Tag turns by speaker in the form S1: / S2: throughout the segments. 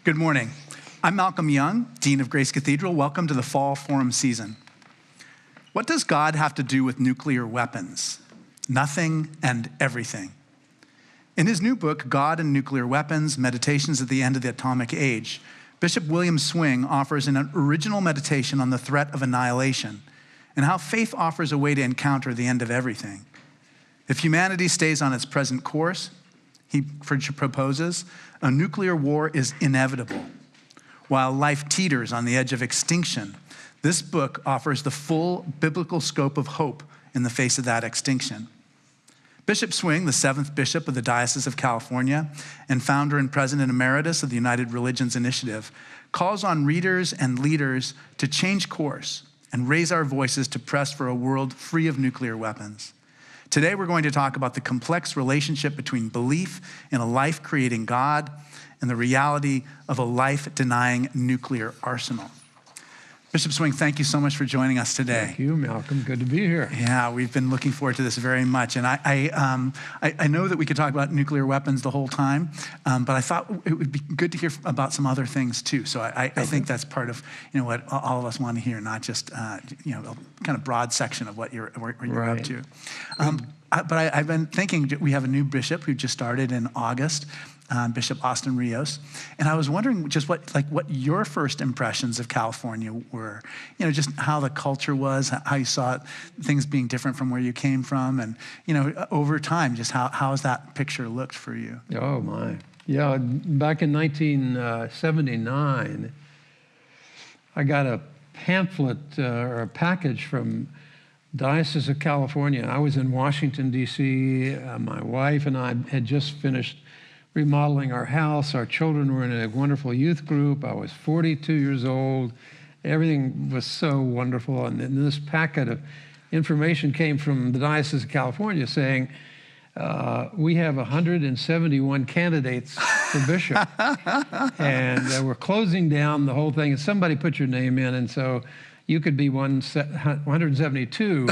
S1: Good morning. I'm Malcolm Young, Dean of Grace Cathedral. Welcome to the Fall Forum season. What does God have to do with nuclear weapons? Nothing and everything. In his new book, God and Nuclear Weapons, Meditations at the End of the Atomic Age, Bishop William Swing offers an original meditation on the threat of annihilation and how faith offers a way to encounter the end of everything. If humanity stays on its present course, he proposes, a nuclear war is inevitable. While life teeters on the edge of extinction, this book offers the full biblical scope of hope in the face of that extinction. Bishop Swing, the 7th bishop of the Diocese of California and founder and President Emeritus of the United Religions Initiative, calls on readers and leaders to change course and raise our voices to press for a world free of nuclear weapons. Today, we're going to talk about the complex relationship between belief in a life-creating God and the reality of a life-denying nuclear arsenal. Bishop Swing, thank you so much for joining us today.
S2: Thank you, Malcolm. Good to be here.
S1: Yeah, we've been looking forward to this very much. And I know that we could talk about nuclear weapons the whole time, but I thought it would be good to hear about some other things too. So I think that's part of what all of us want to hear, not just a kind of broad section of what you're up to. But I've been thinking we have a new bishop who just started in August. Bishop Austin Rios, and I was wondering just what your first impressions of California were. Just how the culture was, how you saw things being different from where you came from, and over time, just how has that picture looked for you?
S2: Oh my, yeah. Back in 1979, I got a pamphlet or a package from Diocese of California. I was in Washington, D.C. My wife and I had just finished remodeling our house. Our children were in a wonderful youth group. I was 42 years old. Everything was so wonderful. And then this packet of information came from the Diocese of California saying, we have 171 candidates for bishop. And we're closing down the whole thing. And somebody put your name in. And so you could be 172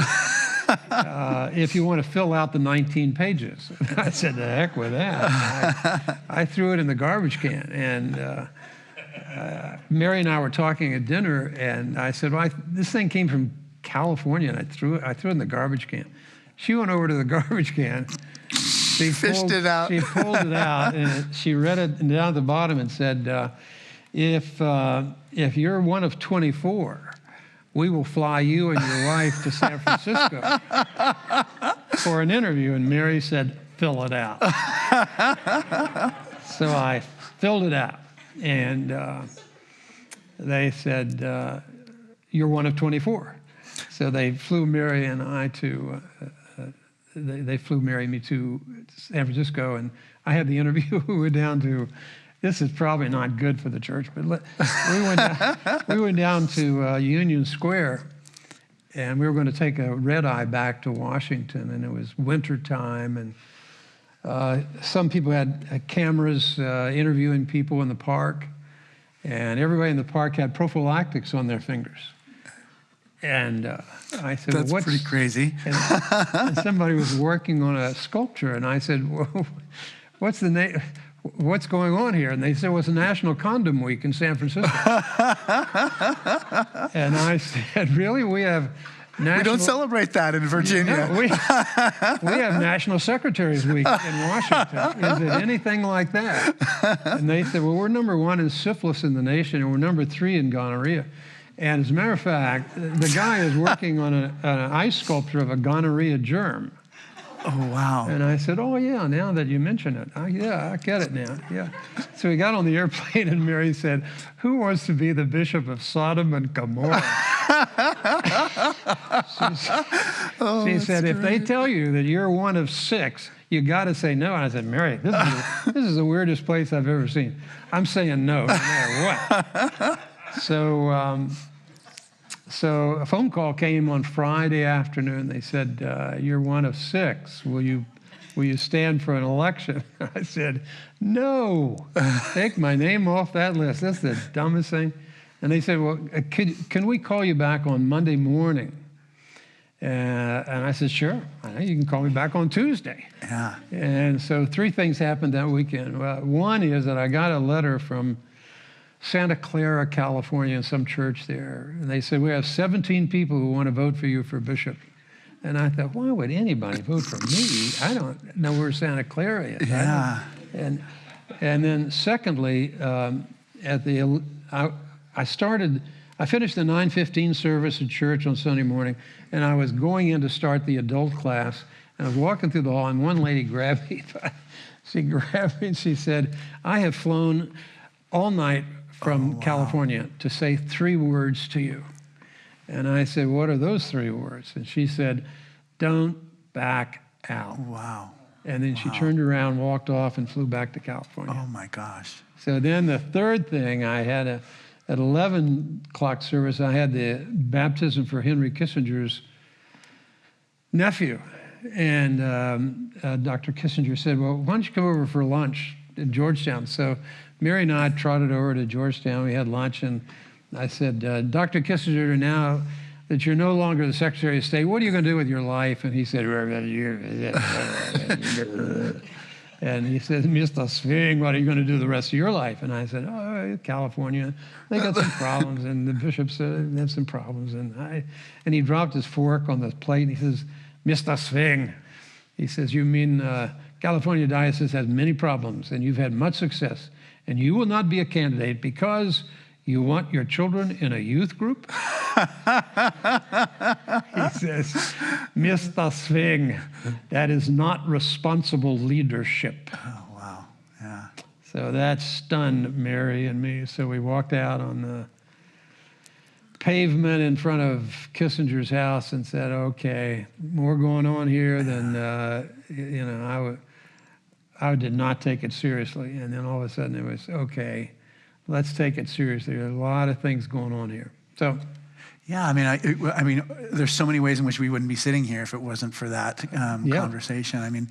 S2: if you want to fill out the 19 pages. I said, the heck with that. I threw it in the garbage can. And Mary and I were talking at dinner, and I said, well, this thing came from California, and I threw it in the garbage can. She went over to the garbage can. She
S1: fished it out.
S2: She pulled it out, and she read it down at the bottom and said, if you're one of 24, we will fly you and your wife to San Francisco for an interview. And Mary said, fill it out. So I filled it out. And they said, you're one of 24. So they flew Mary and I to, they flew Mary and me to San Francisco. And I had the interview. We went down to, this is probably not good for the church, but we went down to Union Square, and we were going to take a red eye back to Washington, and it was winter time, and some people had cameras interviewing people in the park, and everybody in the park had prophylactics on their fingers. And I said,
S1: that's
S2: well,
S1: pretty crazy.
S2: And somebody was working on a sculpture, and I said, well, what's the name? What's going on here? And they said, well, it's a National Condom Week in San Francisco. And I said, really? We have national...
S1: We don't celebrate that in Virginia.
S2: No, we have National Secretaries Week in Washington. Is it anything like that? And they said, well, we're number 1 in syphilis in the nation, and we're number 3 in gonorrhea. And as a matter of fact, the guy is working on an ice sculpture of a gonorrhea germ.
S1: Oh, wow.
S2: And I said, oh, yeah, now that you mention it. Yeah, I get it now, yeah. So we got on the airplane, and Mary said, who wants to be the bishop of Sodom and Gomorrah? She said, if they tell you that you're one of 6, you got to say no. And I said, Mary, this is the weirdest place I've ever seen. I'm saying no matter what. So a phone call came on Friday afternoon. They said, you're one of 6. Will you stand for an election? I said, no, take my name off that list. That's the dumbest thing. And they said, well, can we call you back on Monday morning? And I said, sure. You can call me back on Tuesday.
S1: Yeah.
S2: And so 3 things happened that weekend. Well, one is that I got a letter from Santa Clara, California, in some church there. And they said, we have 17 people who want to vote for you for bishop. And I thought, why would anybody vote for me? I don't know where Santa Clara is.
S1: Yeah.
S2: And then secondly, I finished the 9:15 service at church on Sunday morning, and I was going in to start the adult class, and I was walking through the hall, and one lady grabbed me. She grabbed me and she said, I have flown all night from California to say 3 words to you. And I said, what are those 3 words? And she said, don't back out.
S1: Wow.
S2: And then she turned around, walked off, and flew back to California.
S1: Oh, my gosh.
S2: So then the third thing, I had at 11 o'clock service, I had the baptism for Henry Kissinger's nephew. And Dr. Kissinger said, well, why don't you come over for lunch in Georgetown? So Mary and I trotted over to Georgetown. We had lunch, and I said, Dr. Kissinger, now that you're no longer the Secretary of State, what are you going to do with your life? And he said, and he said, Mr. Swing, what are you going to do the rest of your life? And I said, oh, California, they got some problems, and the bishop said they have some problems. And he dropped his fork on the plate, and he says, Mr. Swing, he says, you mean California Diocese has many problems, and you've had much success, and you will not be a candidate because you want your children in a youth group? He says, Mr. Swing, that is not responsible leadership.
S1: Oh, wow. Yeah.
S2: So that stunned Mary and me. So we walked out on the pavement in front of Kissinger's house and said, okay, more going on here than, I did not take it seriously. And then all of a sudden it was, okay, let's take it seriously. There are a lot of things going on here. So,
S1: yeah, I mean, there's so many ways in which we wouldn't be sitting here if it wasn't for that conversation. I mean,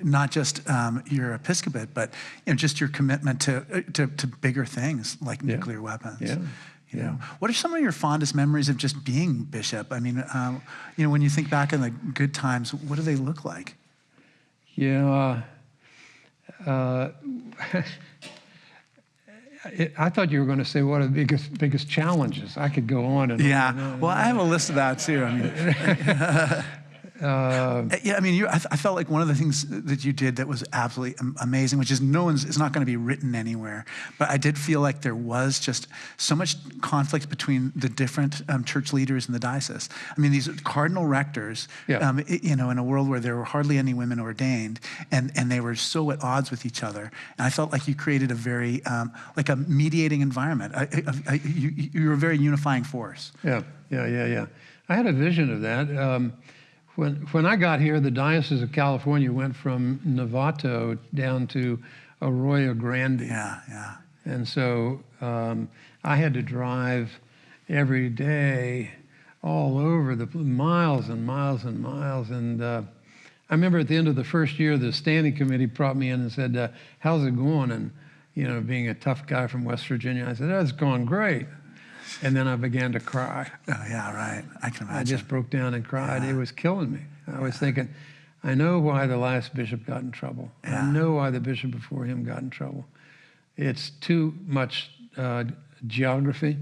S1: not just your episcopate, but just your commitment to bigger things like nuclear weapons.
S2: Yeah.
S1: You know, what are some of your fondest memories of just being bishop? I mean, when you think back on the good times, what do they look like?
S2: Yeah. I thought you were going to say what are the biggest challenges. I could go on and on.
S1: Yeah, well, I have a list of that too. I mean, I felt like one of the things that you did that was absolutely amazing, which is it's not going to be written anywhere, but I did feel like there was just so much conflict between the different church leaders in the diocese. I mean, these cardinal rectors, in a world where there were hardly any women ordained, and they were so at odds with each other. And I felt like you created a very, like a mediating environment. You were a very unifying force.
S2: Yeah. I had a vision of that. When I got here, the Diocese of California went from Novato down to Arroyo Grande.
S1: Yeah.
S2: And so I had to drive every day all over the miles and miles and miles. And I remember at the end of the first year, the standing committee brought me in and said, how's it going? And, being a tough guy from West Virginia, I said, it's going great. And then I began to cry.
S1: Oh, yeah, right. I can imagine.
S2: I just broke down and cried. It was killing me. I was thinking, I know why the last bishop got in trouble. I know why the bishop before him got in trouble. It's too much geography,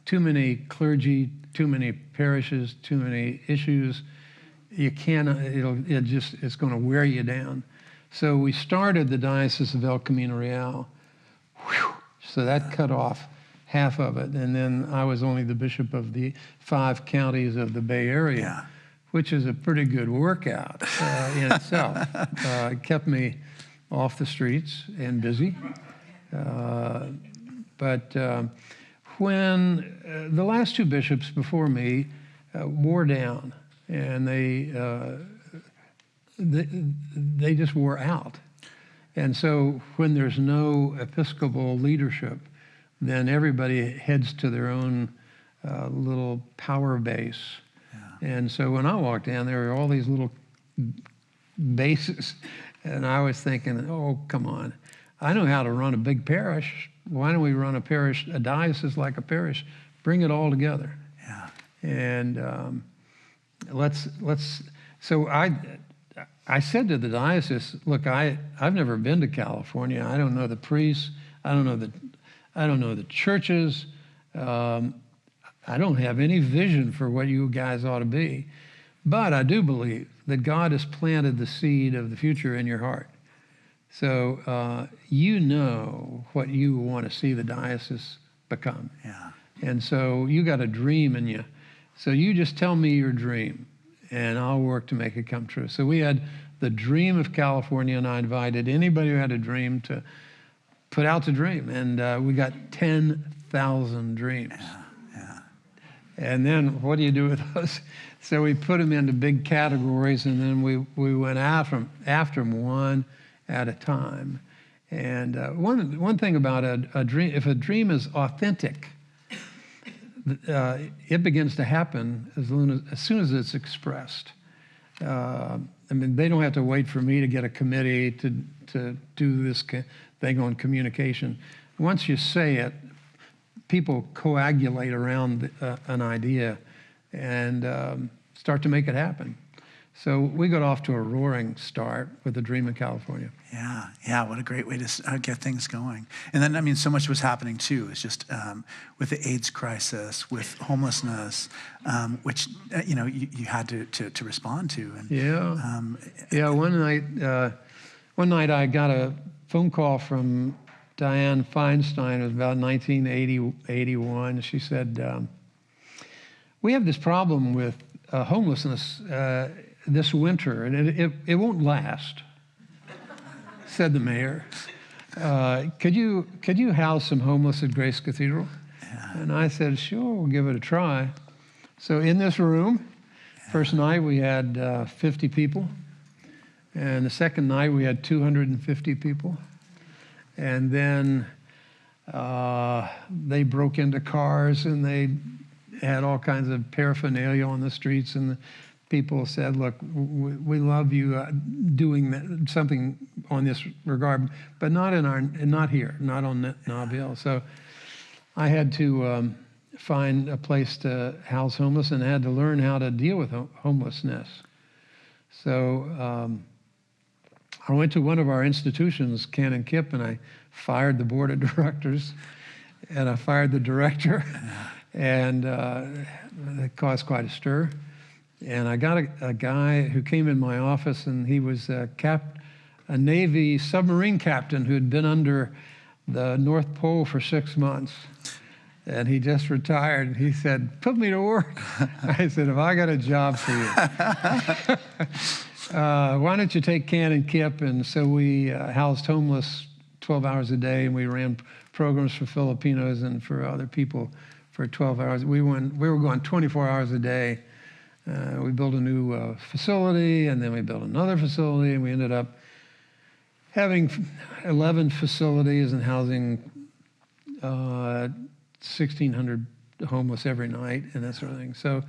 S2: too many clergy, too many parishes, too many issues. You cannot, it's going to wear you down. So we started the Diocese of El Camino Real. So that cut off half of it. And then I was only the bishop of the 5 counties of the Bay Area, which is a pretty good workout in itself. It kept me off the streets and busy. But when the last 2 bishops before me wore down, and they just wore out. And so when there's no episcopal leadership, then everybody heads to their own little power base. And so when I walked down, there were all these little bases. And I was thinking, oh, come on. I know how to run a big parish. Why don't we run a diocese like a parish? Bring it all together.
S1: Yeah.
S2: And so I said to the diocese, look, I've never been to California. I don't know the priests. I don't know I don't know the churches. I don't have any vision for what you guys ought to be. But I do believe that God has planted the seed of the future in your heart. So you know what you want to see the diocese become.
S1: Yeah.
S2: And so you got a dream in you. So you just tell me your dream, and I'll work to make it come true. So we had the dream of California, and I invited anybody who had a dream to put out the dream. And we got 10,000 dreams.
S1: Yeah.
S2: And then what do you do with those? So we put them into big categories, and then we went after them one at a time. And one thing about a dream, if a dream is authentic, it begins to happen as soon as it's expressed. I mean, they don't have to wait for me to get a committee to do this thing on communication. Once you say it, people coagulate around an idea and start to make it happen. So we got off to a roaring start with the Dream in California.
S1: Yeah, what a great way to get things going. And then, I mean, so much was happening too. It's just with the AIDS crisis, with homelessness, which, you had to respond to. And,
S2: one night I got a phone call from Diane Feinstein. It was about 1981. She said, we have this problem with homelessness this winter, and it won't last, said the mayor. Could you house some homeless at Grace Cathedral?
S1: Yeah.
S2: And I said, sure, we'll give it a try. So in this room, first night we had 50 people, and the second night we had 250 people. And then they broke into cars, and they had all kinds of paraphernalia on the streets, and the people said, look, we love you doing something on this regard, but not here, not on Nob Hill. So I had to find a place to house homeless, and had to learn how to deal with homelessness. So I went to one of our institutions, Canon Kipp, and I fired the board of directors, and I fired the director. And it caused quite a stir. And I got a guy who came in my office, and he was a Navy submarine captain who had been under the North Pole for 6 months. And he just retired. And he said, put me to work. I said, have I got a job for you? Why don't you take Canon Kipp? And so we housed homeless 12 hours a day, and we ran programs for Filipinos and for other people for 12 hours. We were going 24 hours a day. We built a new facility, and then we built another facility, and we ended up having 11 facilities and housing 1,600 homeless every night and that sort of thing. So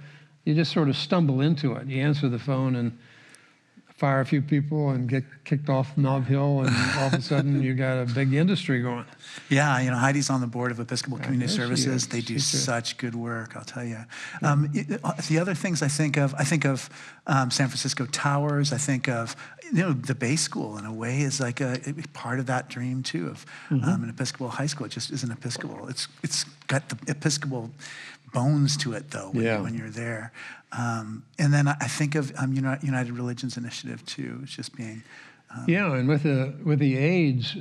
S2: you just sort of stumble into it. You answer the phone and fire a few people and get kicked off Nob Hill, and all of a sudden you got a big industry going.
S1: Yeah, Heidi's on the board of Episcopal Community Services. They do such good work, I'll tell you. The other things I think of San Francisco Towers. I think of the Bay School in a way is like a part of that dream too of an Episcopal high school. It just isn't Episcopal. It's got the Episcopal bones to it though when you're there. And then I think of United Religions Initiative too. It's just being
S2: and with the AIDS,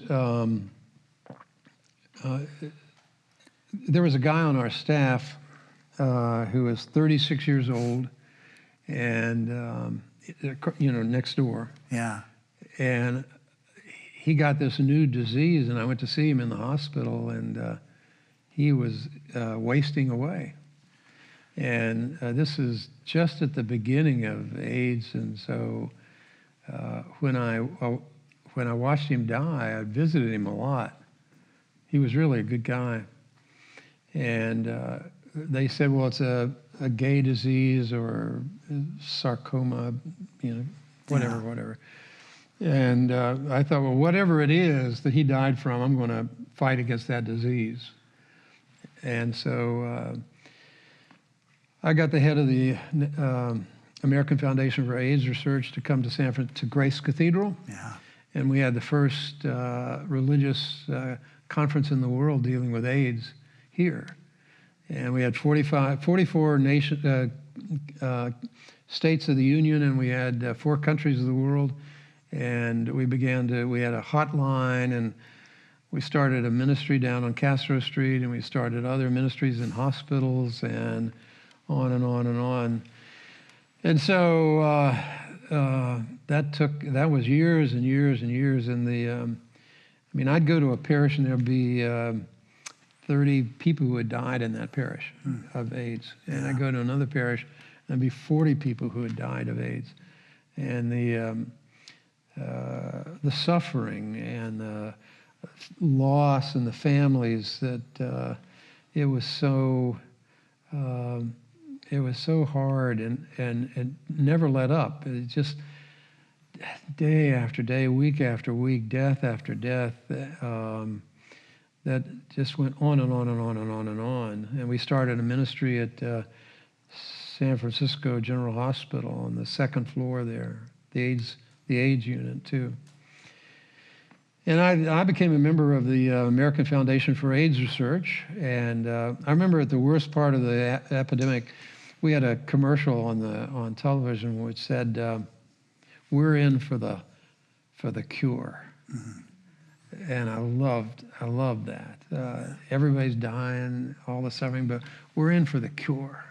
S2: there was a guy on our staff who was 36 years old, and next door.
S1: Yeah.
S2: And he got this new disease, and I went to see him in the hospital, and he was wasting away. And this is just at the beginning of AIDS, and so when I watched him die, I visited him a lot. He was really a good guy, and they said, well, it's a gay disease or sarcoma, whatever. And I thought, well, whatever it is that he died from, I'm going to fight against that disease. And so I got the head of the American Foundation for AIDS Research to come to Grace Cathedral.
S1: Yeah.
S2: And we had the first religious conference in the world dealing with AIDS here. And we had 44 states of the Union, and we had 4 countries of the world. And we had a hotline, and we started a ministry down on Castro Street, and we started other ministries in hospitals, and on and on and on. And so that was years and years and years. And I'd go to a parish, and there'd be 30 people who had died in that parish of AIDS. And I'd go to another parish, and there'd be 40 people who had died of AIDS. And the suffering and the loss and the families, that it was so hard, and it never let up. It just day after day, week after week, death after death, that just went on and on and on and on and on. And we started a ministry at San Francisco General Hospital on the 2nd floor there, the AIDS unit too. And I became a member of the American Foundation for AIDS Research. And I remember at the worst part of the epidemic, we had a commercial on television which said, "We're in for the cure." Mm-hmm. And I loved that. Everybody's dying, all the suffering, but we're in for the cure.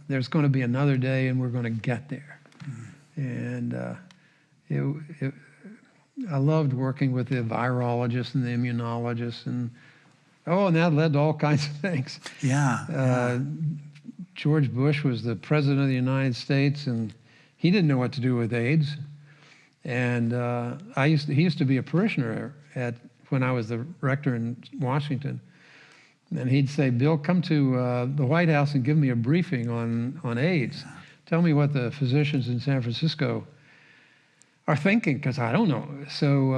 S2: There's going to be another day, and we're going to get there. Mm-hmm. And I loved working with the virologists and the immunologists, and that led to all kinds of things.
S1: Yeah.
S2: George Bush was the president of the United States, and he didn't know what to do with AIDS. And he used to be a parishioner when I was the rector in Washington. And he'd say, "Bill, come to the White House and give me a briefing on AIDS. Tell me what the physicians in San Francisco are thinking, because I don't know." So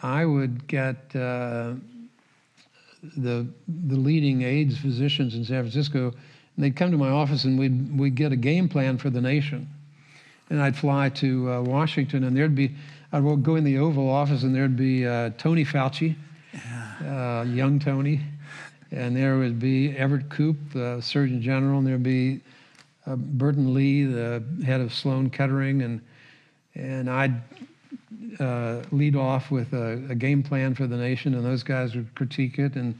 S2: I would get the leading AIDS physicians in San Francisco, and they'd come to my office, and we'd get a game plan for the nation. And I'd fly to Washington, and I'd go in the Oval Office, and there'd be Tony Fauci, young Tony, and there would be Everett Koop, the Surgeon General, and there'd be Burton Lee, the head of Sloan Kettering, and I'd lead off with a game plan for the nation, and those guys would critique it, and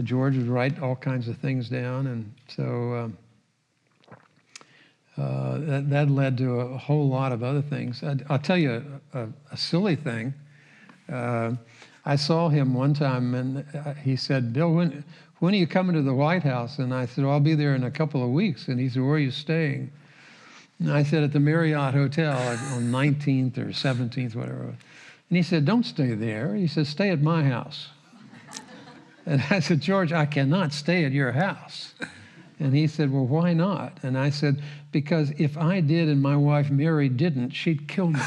S2: George would write all kinds of things down. And so that led to a whole lot of other things. I'll tell you a silly thing. I saw him one time, and he said, "Bill, when are you coming to the White House?" And I said, "Well, I'll be there in a couple of weeks." And he said, "Where are you staying?" And I said, "At the Marriott Hotel on 19th or 17th, whatever." And he said, "Don't stay there." He said, "Stay at my house." And I said, "George, I cannot stay at your house." And he said, "Well, why not?" And I said, "Because if I did and my wife Mary didn't, she'd kill me."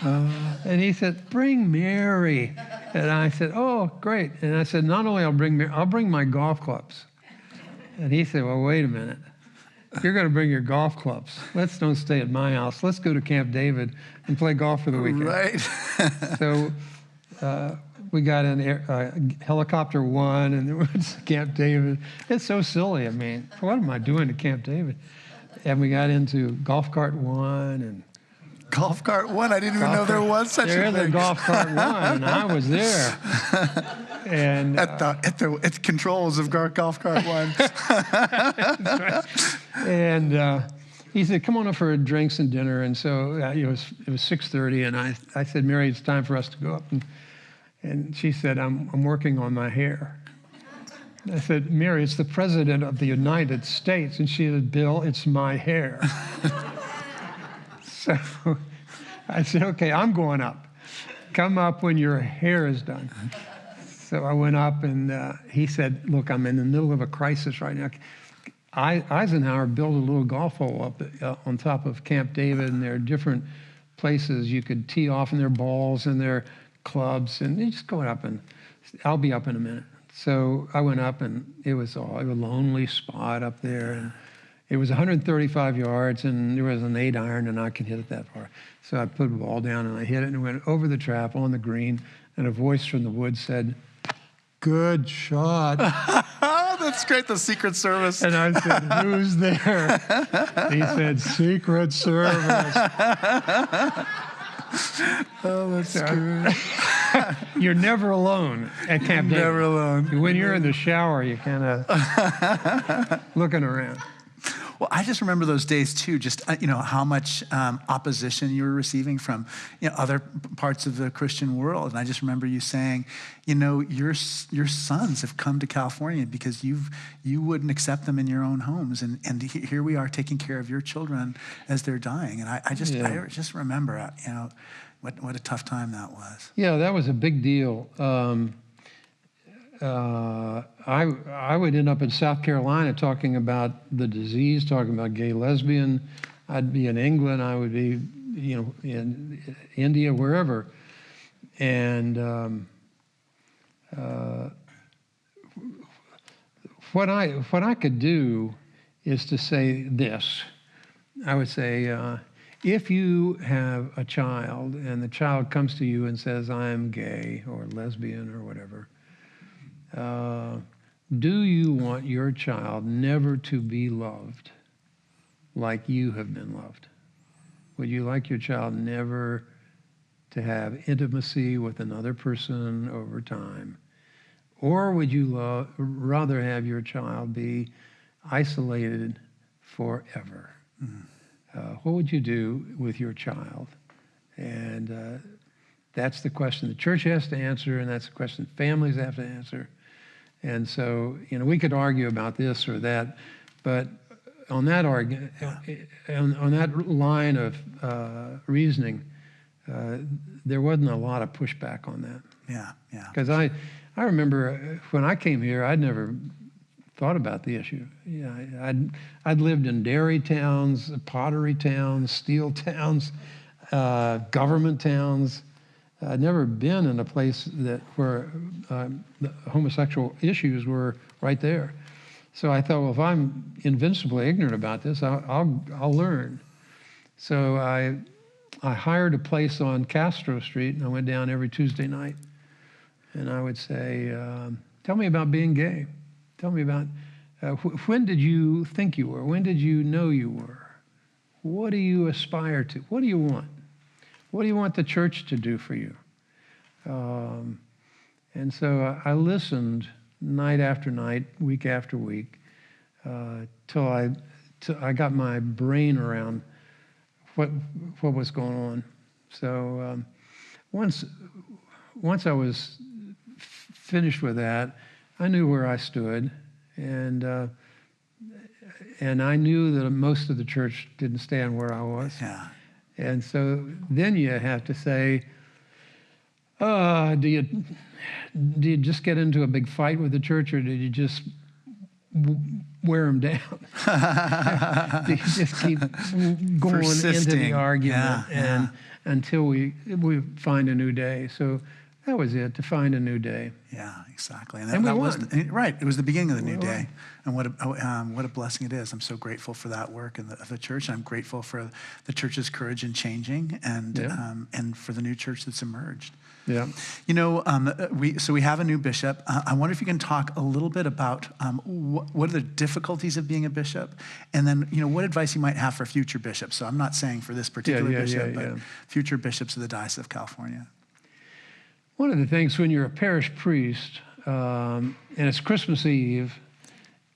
S2: And he said, "Bring Mary." And I said, "Oh, great." And I said, "Not only I'll bring Mary, I'll bring my golf clubs." And he said, "Well, wait a minute. You're going to bring your golf clubs. Let's don't stay at my house. Let's go to Camp David and play golf for the weekend."
S1: Right.
S2: So we got in helicopter one, and it was Camp David. It's so silly. I mean, what am I doing at Camp David? And we got into golf cart one, and
S1: Golf cart one? I didn't even know there was such a thing.
S2: They're the golf cart one, and I was there. And
S1: at the controls of golf cart one.
S2: Right. And he said, "Come on up for drinks and dinner." And so it was 6:30, and I said, "Mary, it's time for us to go up." And she said, I'm working on my hair." I said, "Mary, it's the President of the United States." And she said, "Bill, it's my hair." So I said, "Okay, I'm going up. Come up when your hair is done." So I went up, and he said, "Look, I'm in the middle of a crisis right now." Eisenhower built a little golf hole up on top of Camp David, and there are different places you could tee off, and there are balls and there are clubs, and you just go up, and I'll be up in a minute. So I went up, and it was a lonely spot up there, and it was 135 yards, and there was an 8-iron, and I can hit it that far. So I put the ball down, and I hit it, and it went over the trap on the green, and a voice from the woods said, "Good shot."
S1: Oh, that's great, the Secret Service.
S2: And I said, "Who's there?" He said, "Secret Service."
S1: Oh, that's good.
S2: You're never alone at Camp David.
S1: Never alone.
S2: When you're in the shower, you're kind of looking around.
S1: Well, I just remember those days too, just, how much opposition you were receiving from, other parts of the Christian world. And I just remember you saying, your sons have come to California because you wouldn't accept them in your own homes. And here we are taking care of your children as they're dying. And I just remember, what a tough time that was.
S2: Yeah, that was a big deal. I would end up in South Carolina talking about the disease, talking about gay, lesbian. I'd be in England. I would be, in India, wherever. And what I could do is to say this. I would say, if you have a child and the child comes to you and says, "I'm gay or lesbian or whatever," do you want your child never to be loved like you have been loved? Would you like your child never to have intimacy with another person over time? Or would you rather have your child be isolated forever? What would you do with your child? And that's the question the church has to answer, and that's the question families have to answer. And so, we could argue about this or that, but on that argument, on that line of reasoning, there wasn't a lot of pushback on that.
S1: Yeah.
S2: Because I remember when I came here, I'd never thought about the issue. I'd lived in dairy towns, pottery towns, steel towns, government towns. I'd never been in a place where the homosexual issues were right there. So I thought, well, if I'm invincibly ignorant about this, I'll learn. So I hired a place on Castro Street, and I went down every Tuesday night. And I would say, "Tell me about being gay. Tell me about when did you think you were? When did you know you were? What do you aspire to? What do you want? What do you want the church to do for you?" And so I listened night after night, week after week, till I got my brain around what was going on. So once I was finished with that, I knew where I stood, and I knew that most of the church didn't stand where I was.
S1: Yeah.
S2: And so then you have to say, do you just get into a big fight with the church, or did you just wear them down? Do you just keep going into the argument until we find a new day? So that was it, to find a new day.
S1: Yeah, exactly.
S2: And we won.
S1: Right. It was the beginning of the new day. And what a blessing it is. I'm so grateful for that work of the church. I'm grateful for the church's courage in changing and for the new church that's emerged.
S2: Yeah.
S1: We have a new bishop. I wonder if you can talk a little bit about what are the difficulties of being a bishop, and then what advice you might have for future bishops. So I'm not saying for this particular bishop, but future bishops of the Diocese of California.
S2: One of the things when you're a parish priest, and it's Christmas Eve,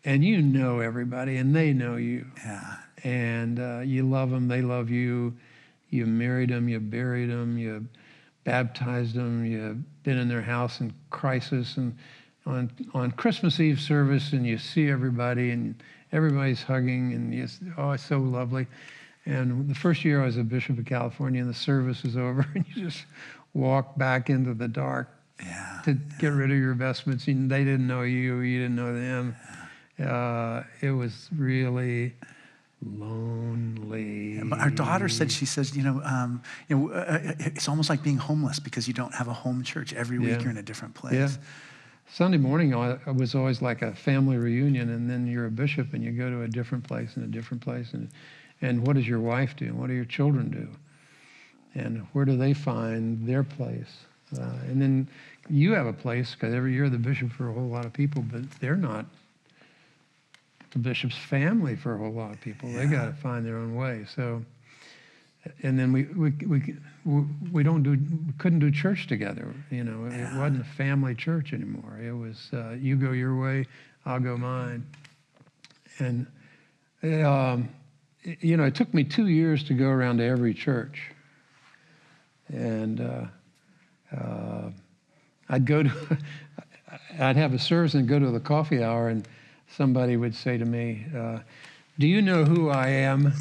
S2: and you know everybody, and they know you.
S1: Yeah.
S2: And you love them, they love you. You married them, you buried them, you baptized them, you've been in their house in crisis, and on Christmas Eve service, and you see everybody, and everybody's hugging, and it's so lovely. And the first year I was a bishop of California, and the service is over, and you just walk back into the dark to get rid of your vestments. And they didn't know you, you didn't know them. It was really lonely.
S1: But our daughter said, it's almost like being homeless because you don't have a home church. Every week you're in a different place.
S2: Yeah. Sunday morning was always like a family reunion, and then you're a bishop and you go to a different place and a different place. And what does your wife do? What do your children do? And where do they find their place? And then you have a place, because every year the bishop for a whole lot of people, but they're not the bishop's family for a whole lot of people. They got to find their own way. So, and then we couldn't do church together. You know, it wasn't a family church anymore. It was you go your way, I'll go mine. And you know, it took me 2 years to go around to every church. And I'd have a service and go to the coffee hour, and somebody would say to me, do you know who I am?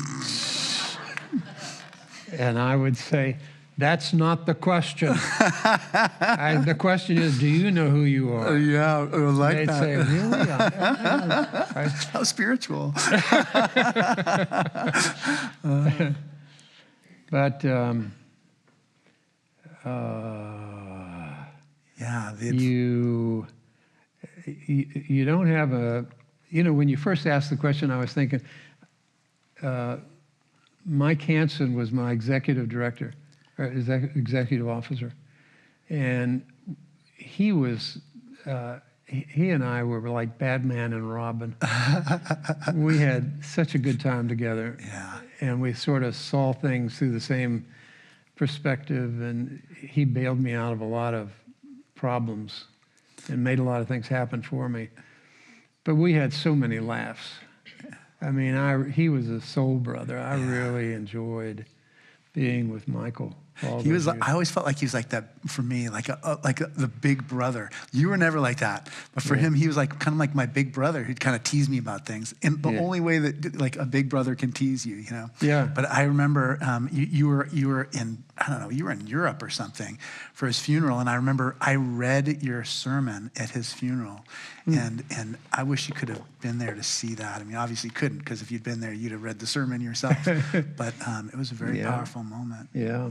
S2: And I would say, that's not the question. The question is, do you know who you are?
S1: Yeah, I like
S2: They'd
S1: that.
S2: say, really?
S1: How spiritual.
S2: But you don't have a, you know, when you first asked the question, I was thinking, Mike Hansen was my executive director, or executive officer, and he was, he and I were like Batman and Robin. We had such a good time together, and we sort of saw things through the same perspective, and he bailed me out of a lot of problems and made a lot of things happen for me. But we had so many laughs. I mean, he was a soul brother. I really enjoyed being with Michael.
S1: He was. I always felt like he was like that for me, like the big brother. You were never like that, but for him, he was like kind of like my big brother. He'd kind of tease me about things in the only way that like a big brother can tease you, you know.
S2: Yeah.
S1: But I remember you were in, I don't know, you were in Europe or something for his funeral, and I remember I read your sermon at his funeral, and I wish you could have been there to see that. I mean, obviously you couldn't, because if you'd been there, you'd have read the sermon yourself. But it was a very powerful moment.
S2: Yeah.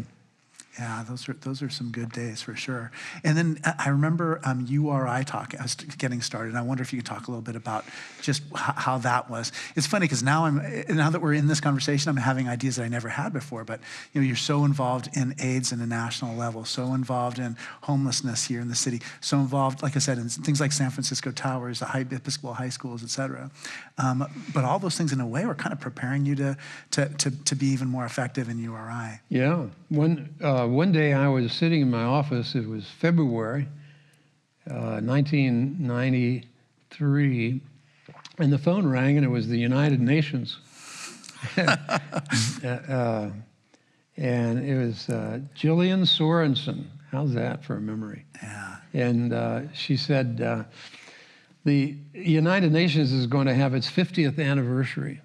S1: Yeah, those are some good days for sure. And then I remember URI talk. I was getting started, and I wonder if you could talk a little bit about just how that was. It's funny because now that we're in this conversation, I'm having ideas that I never had before. But you know, you're so involved in AIDS in a national level, so involved in homelessness here in the city, so involved, like I said, in things like San Francisco Towers, the Episcopal high schools, et cetera. But all those things, in a way, were kind of preparing you to be even more effective in URI.
S2: Yeah. One day I was sitting in my office, it was February 1993, and the phone rang, and it was the United Nations. And it was Jillian Sorensen. How's that for a memory?
S1: Yeah.
S2: And she said, the United Nations is going to have its 50th anniversary.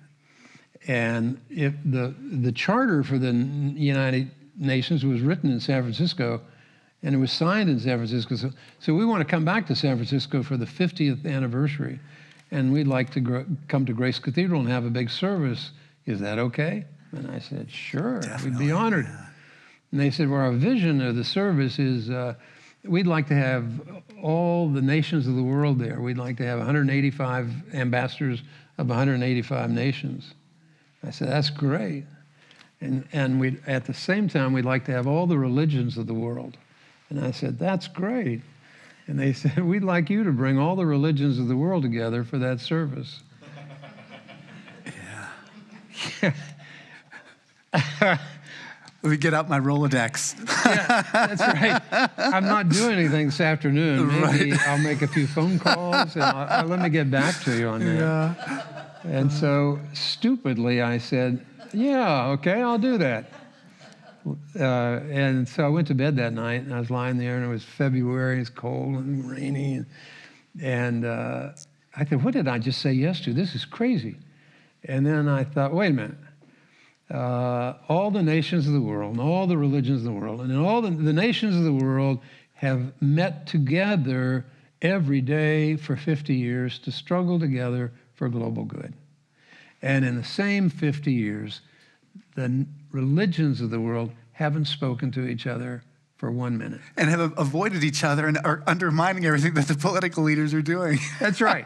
S2: And if the charter for the United Nations was written in San Francisco, and it was signed in San Francisco. So we want to come back to San Francisco for the 50th anniversary, and we'd like to come to Grace Cathedral and have a big service. Is that okay? And I said, sure,
S1: Definitely,
S2: we'd be honored.
S1: Yeah.
S2: And they said, well, our vision of the service is we'd like to have all the nations of the world there. We'd like to have 185 ambassadors of 185 nations. I said, that's great. And we, at the same time, we'd like to have all the religions of the world. And I said, that's great. And they said, we'd like you to bring all the religions of the world together for that service.
S1: Yeah. Let me get out my Rolodex.
S2: Yeah, that's right. I'm not doing anything this afternoon. Maybe I'll make a few phone calls, and let me get back to you on that.
S1: Yeah.
S2: And so, stupidly, I said, yeah, okay, I'll do that. And so I went to bed that night, and I was lying there, and it was February, it's cold and rainy. And I thought, what did I just say yes to? This is crazy. And then I thought, wait a minute. All the nations of the world, and all the religions of the world, and all the nations of the world have met together every day for 50 years to struggle together for global good. And in the same 50 years, the religions of the world haven't spoken to each other for 1 minute.
S1: And have avoided each other and are undermining everything that the political leaders are doing.
S2: That's right.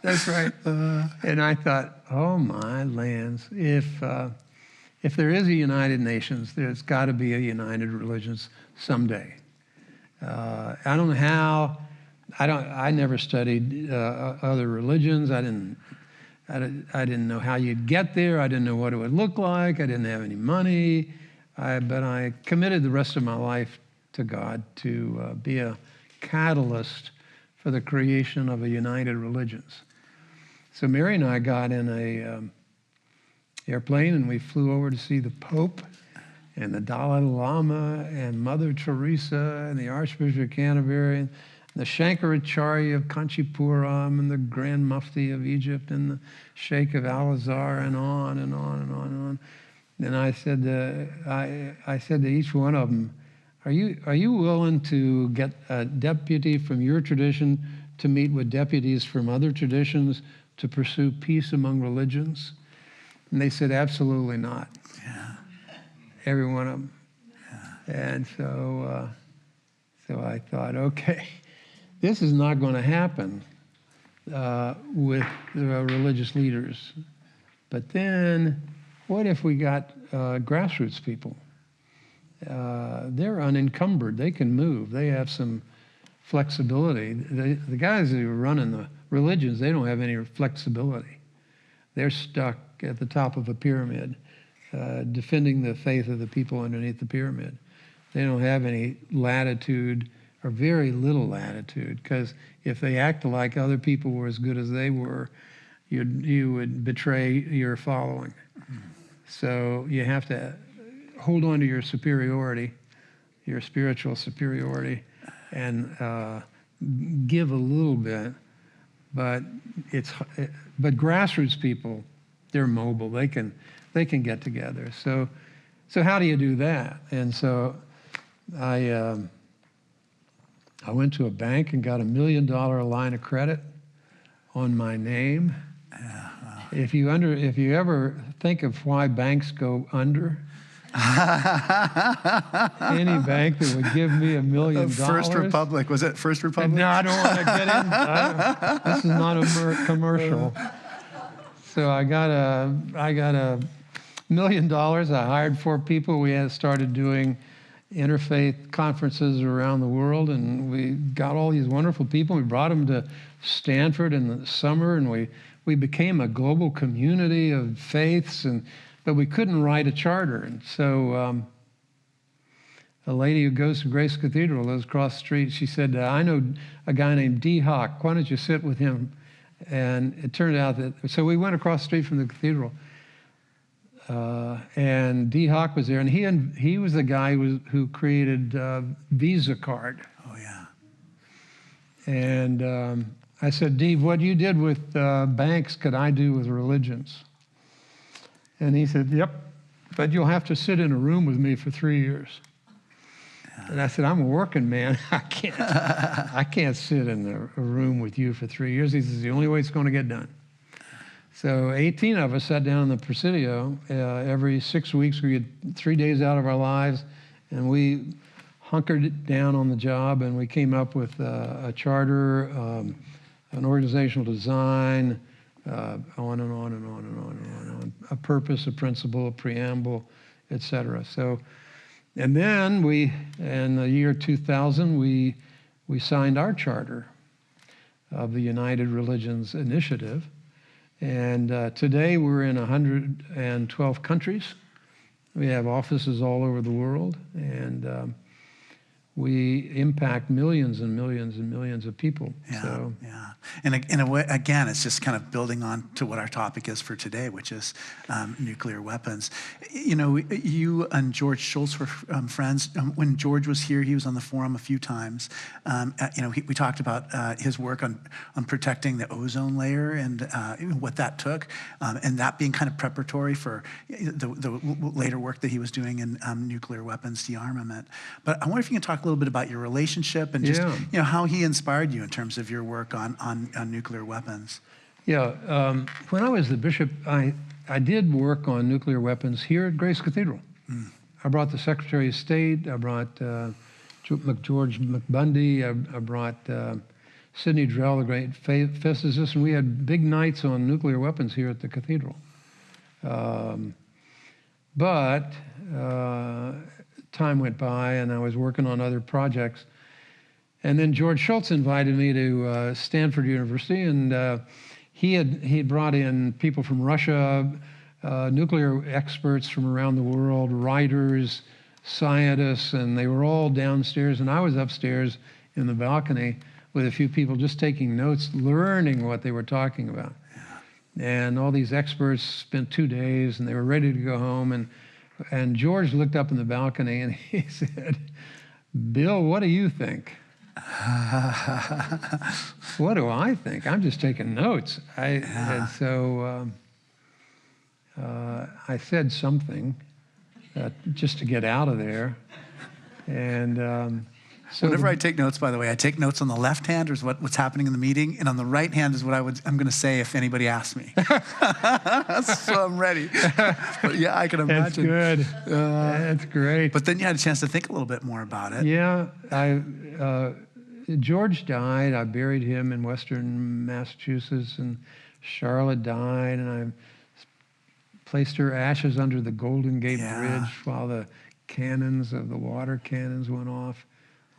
S2: That's right. And I thought, oh my lands, if there is a United Nations, there's got to be a United Religions someday. I don't know how. I never studied other religions. I didn't know how you'd get there. I didn't know what it would look like. I didn't have any money. But I committed the rest of my life to God to be a catalyst for the creation of a united religions. So Mary and I got in a airplane and we flew over to see the Pope and the Dalai Lama and Mother Teresa and the Archbishop of Canterbury and the Shankaracharya of Kanchipuram and the Grand Mufti of Egypt and the Sheikh of Al-Azhar and on and on and on and on. And I said to each one of them, are you willing to get a deputy from your tradition to meet with deputies from other traditions to pursue peace among religions? And they said, absolutely not.
S1: Yeah.
S2: Every one of them.
S1: Yeah.
S2: And so I thought, okay, this is not going to happen with the religious leaders. But then, what if we got grassroots people? They're unencumbered. They can move. They have some flexibility. The guys who are running the religions, they don't have any flexibility. They're stuck at the top of a pyramid, defending the faith of the people underneath the pyramid. They don't have any latitude or very little latitude, because if they acted like other people were as good as they were, you would betray your following. Mm-hmm. So you have to hold on to your superiority, your spiritual superiority, and give a little bit. But grassroots people, they're mobile. They can get together. So how do you do that? And so I went to a bank and got $1 million line of credit on my name.
S1: Yeah, wow.
S2: If you ever think of why banks go under, any bank that would give me $1 million.
S1: First Republic, was it First Republic?
S2: No, I don't want to get in. This is not a commercial. So I got $1 million. I hired 4 people. We had started doing interfaith conferences around the world, and we got all these wonderful people. We brought them to Stanford in the summer, and we became a global community of faiths, but we couldn't write a charter. And so a lady who goes to Grace Cathedral, lives across the street, she said, I know a guy named D. Hawk. Why don't you sit with him? And it turned out so we went across the street from the cathedral. And D. Hawk was there, and he was the guy who created Visa card.
S1: Oh, yeah.
S2: And I said, D, what you did with banks could I do with religions? And he said, yep, but you'll have to sit in a room with me for 3 years. Yeah. And I said, I'm a working man. I can't sit in a room with you for 3 years. He says, the only way it's going to get done. So 18 of us sat down in the Presidio. Every 6 weeks, we had 3 days out of our lives, and we hunkered it down on the job, and we came up with a charter, an organizational design, on and on and on and on and on, a purpose, a principle, a preamble, et cetera. So, and then in the year 2000, we signed our charter of the United Religions Initiative. And today we're in 112 countries. We have offices all over the world, and we impact millions and millions and millions of people.
S1: Yeah,
S2: so.
S1: Yeah. And in a way, again, it's just kind of building on to what our topic is for today, which is nuclear weapons. You know, you and George Shultz were friends. When George was here, he was on the forum a few times. We talked about his work on protecting the ozone layer and what that took, and that being kind of preparatory for the later work that he was doing in nuclear weapons dearmament. But I wonder if you can talk a little bit about your relationship and just how he inspired you in terms of your work on nuclear weapons.
S2: Yeah, when I was the bishop, I did work on nuclear weapons here at Grace Cathedral. Mm. I brought the Secretary of State, I brought George McBundy, I brought Sidney Drell, the great physicist, and we had big nights on nuclear weapons here at the cathedral. But time went by, and I was working on other projects. And then George Shultz invited me to Stanford University, and he had brought in people from Russia, nuclear experts from around the world, writers, scientists, and they were all downstairs, and I was upstairs in the balcony with a few people just taking notes, learning what they were talking about. And all these experts spent 2 days, and they were ready to go home, and George looked up in the balcony and he said, "Bill, what do you think?" What do I think? I'm just taking notes. And so I said something just to get out of there. And so
S1: whenever I take notes, by the way, I take notes on the left hand is what's happening in the meeting, and on the right hand is what I'm going to say if anybody asks me. So I'm ready. But yeah, I can imagine.
S2: That's good. That's great.
S1: But then you had a chance to think a little bit more about it.
S2: Yeah, George died. I buried him in Western Massachusetts, and Charlotte died, and I placed her ashes under the Golden Gate Bridge while the cannons of the water cannons went off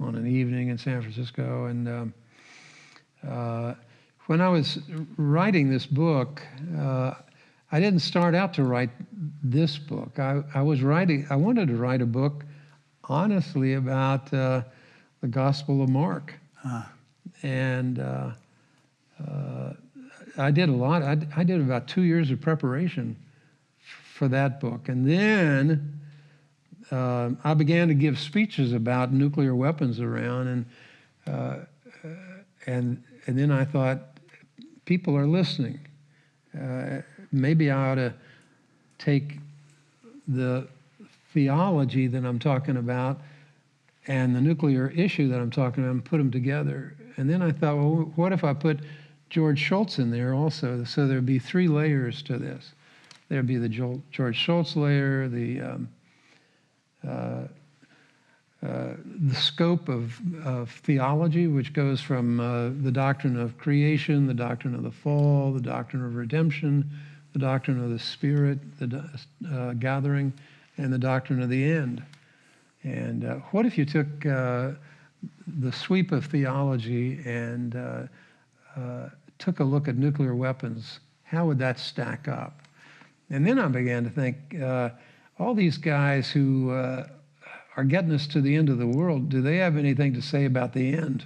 S2: on an evening in San Francisco. And when I was writing this book, I didn't start out to write this book. I wanted to write a book, honestly, about the Gospel of Mark. And I did a lot. I did about 2 years of preparation for that book. And then I began to give speeches about nuclear weapons around, and then I thought, people are listening. Maybe I ought to take the theology that I'm talking about and the nuclear issue that I'm talking about and put them together. And then I thought, well, what if I put George Shultz in there also? So there'd be 3 layers to this. There'd be the George Shultz layer, the scope of theology, which goes from the doctrine of creation, the doctrine of the fall, the doctrine of redemption, the doctrine of the Spirit, the gathering, and the doctrine of the end. And what if you took the sweep of theology and took a look at nuclear weapons? How would that stack up? And then I began to think, all these guys who are getting us to the end of the world, do they have anything to say about the end?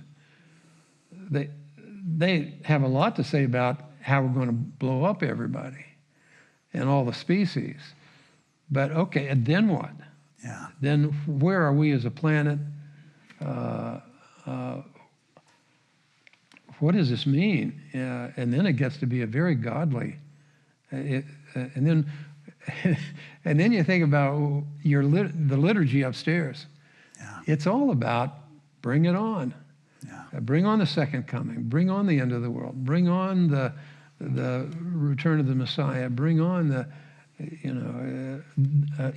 S2: They have a lot to say about how we're going to blow up everybody and all the species. But okay, and then what?
S1: Yeah.
S2: Then where are we as a planet? What does this mean? And then it gets to be a very godly. And then you think about the liturgy upstairs.
S1: Yeah.
S2: It's all about bring it on.
S1: Yeah.
S2: Bring on the second coming. Bring on the end of the world. Bring on the return of the Messiah. Bring on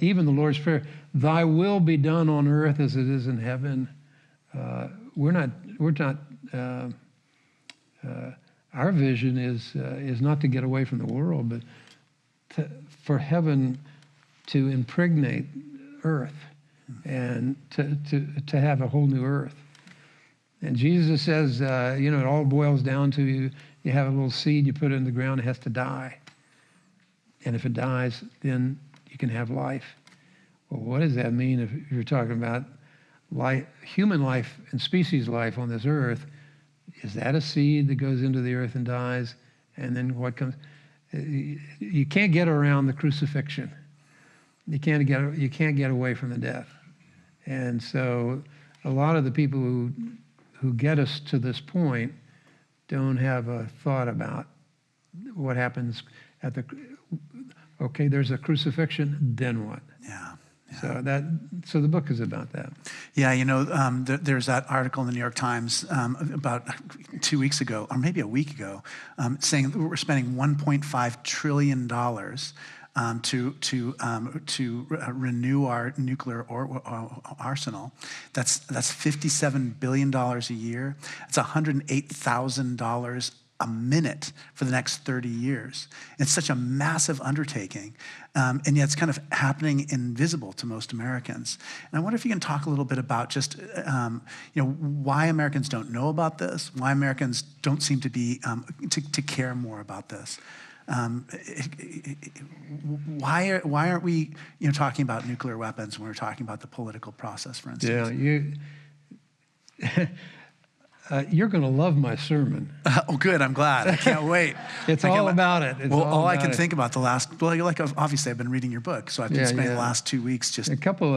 S2: even the Lord's Prayer. Thy will be done on earth as it is in heaven. Our vision is not to get away from the world, but for heaven to impregnate earth and to have a whole new earth. And Jesus says, it all boils down to you have a little seed, you put it in the ground, it has to die. And if it dies, then you can have life. Well, what does that mean if you're talking about life, human life and species life on this earth? Is that a seed that goes into the earth and dies? And then what comes? You can't get around the crucifixion. You can't get away from the death. And so a lot of the people who get us to this point don't have a thought about what happens at there's a crucifixion, then what?
S1: Yeah.
S2: So the book is about that.
S1: Yeah, there's that article in the New York Times about 2 weeks ago, or maybe a week ago, saying that we're spending $1.5 trillion to renew our nuclear arsenal. That's $57 billion a year. It's $108,000 a minute for the next 30 years. It's such a massive undertaking, and yet it's kind of happening invisible to most Americans. And I wonder if you can talk a little bit about just why Americans don't know about this, why Americans don't seem to be to care more about this. Why aren't we talking about nuclear weapons when we're talking about the political process, for instance?
S2: Yeah, you're going to love my sermon.
S1: Oh, good. I'm glad. I can't wait.
S2: It's all about it. It's
S1: all I can think about the last, obviously I've been reading your book, so I've been spending the last 2 weeks just.
S2: A couple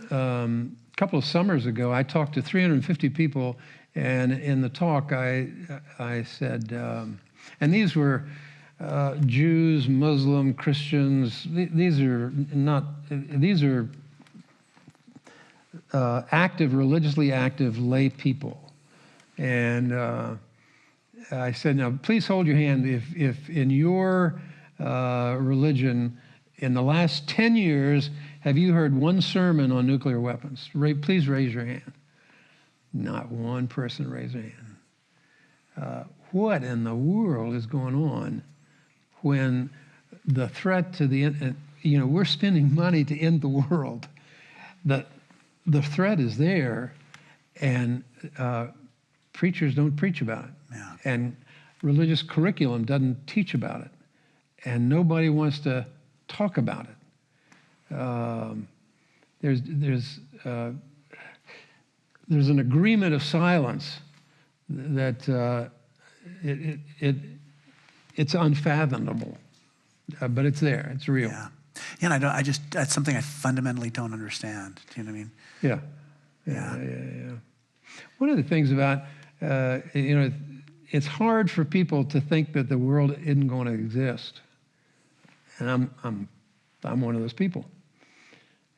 S2: of summers ago, I talked to 350 people, and in the talk, I said, and these were Jews, Muslim, Christians. These are religiously active lay people. And I said, now, please hold your hand if in your religion, in the last 10 years, have you heard one sermon on nuclear weapons? Please raise your hand. Not one person raised their hand. What in the world is going on when the threat to we're spending money to end the world. The threat is there, and preachers don't preach about it.
S1: Yeah.
S2: And religious curriculum doesn't teach about it. And nobody wants to talk about it. There's an agreement of silence that it's unfathomable, but it's there. It's real.
S1: Yeah. Yeah, and that's something I fundamentally don't understand. Do you know what I mean?
S2: Yeah. One of the things about, it's hard for people to think that the world isn't going to exist. And I'm one of those people.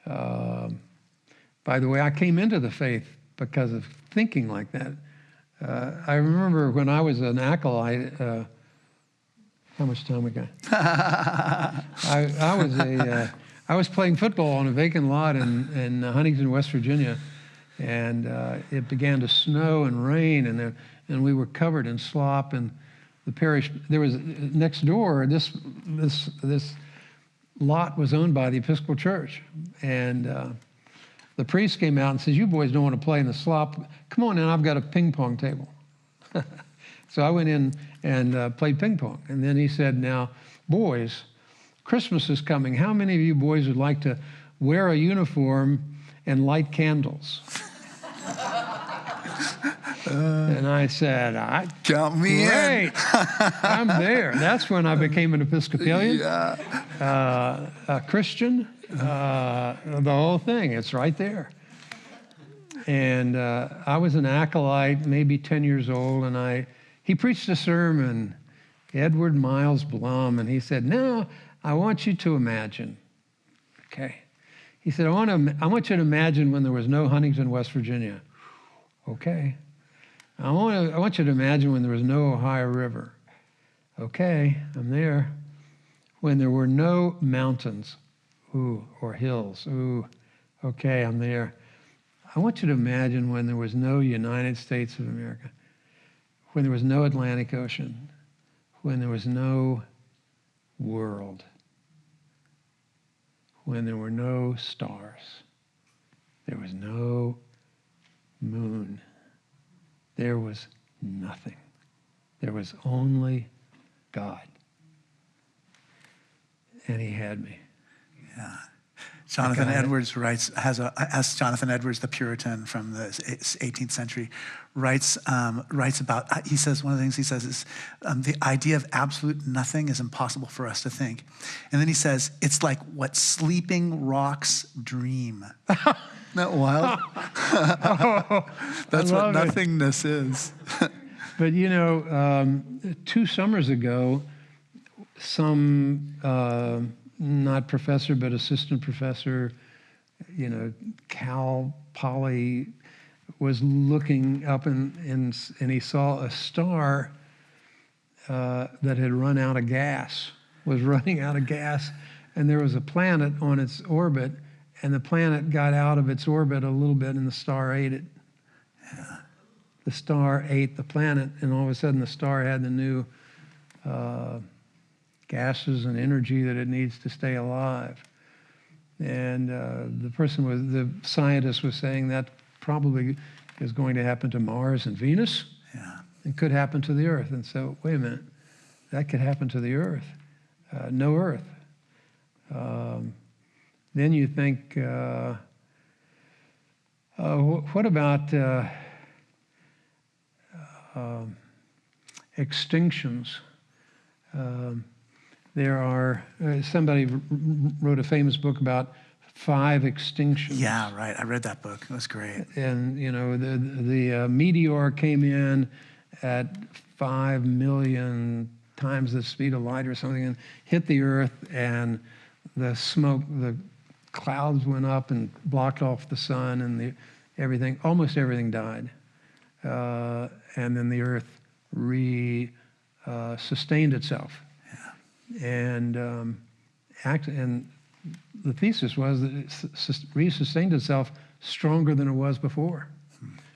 S2: By the way, I came into the faith because of thinking like that. I remember when I was an acolyte, how much time we got? I was playing football on a vacant lot in Huntington, West Virginia, and it began to snow and rain, and we were covered in slop. And the parish, there was next door, this lot was owned by the Episcopal Church, and the priest came out and says, "You boys don't want to play in the slop. Come on in, I've got a ping pong table." So I went in and played ping pong. And then he said, "Now, boys, Christmas is coming. How many of you boys would like to wear a uniform and light candles?" And I said,
S1: "Count me in.
S2: I'm there." That's when I became an Episcopalian, a Christian, the whole thing. It's right there. And I was an acolyte, maybe 10 years old, and he preached a sermon, Edward Miles Blum, and he said, "Now, I want you to imagine." Okay. He said, I want you to imagine when there was no Huntington, West Virginia. Okay. I want you to imagine when there was no Ohio River. Okay, I'm there. When there were no mountains, or hills. Okay, I'm there. I want you to imagine when there was no United States of America, when there was no Atlantic Ocean, when there was no world, when there were no stars, there was no moon, there was nothing. There was only God. And he had me.
S1: Yeah. Jonathan Edwards as Jonathan Edwards, the Puritan from the 18th century, writes about, he says, one of the things he says is, the idea of absolute nothing is impossible for us to think. And then he says, it's like what sleeping rocks dream. Isn't that wild? That's what nothingness is.
S2: But 2 summers ago, some not professor, but assistant professor, Cal Poly, was looking up and he saw a star that had run out of gas, was running out of gas, and there was a planet on its orbit, and the planet got out of its orbit a little bit, and the star ate it.
S1: Yeah.
S2: the star ate the planet, and all of a sudden the star had the new gases and energy that it needs to stay alive. And the scientist was saying that probably is going to happen to Mars and Venus.
S1: Yeah.
S2: It could happen to the Earth. And so, wait a minute, that could happen to the Earth. No Earth. Then you think, what about extinctions? There are, somebody wrote a famous book about 5 extinctions.
S1: Yeah, right. I read that book. It was great.
S2: And, you know, the meteor came in at 5 million times the speed of light or something and hit the Earth, and the smoke, the clouds went up and blocked off the sun, and almost everything died. And then the Earth sustained itself. Yeah. And the thesis was that it re-sustained itself stronger than it was before.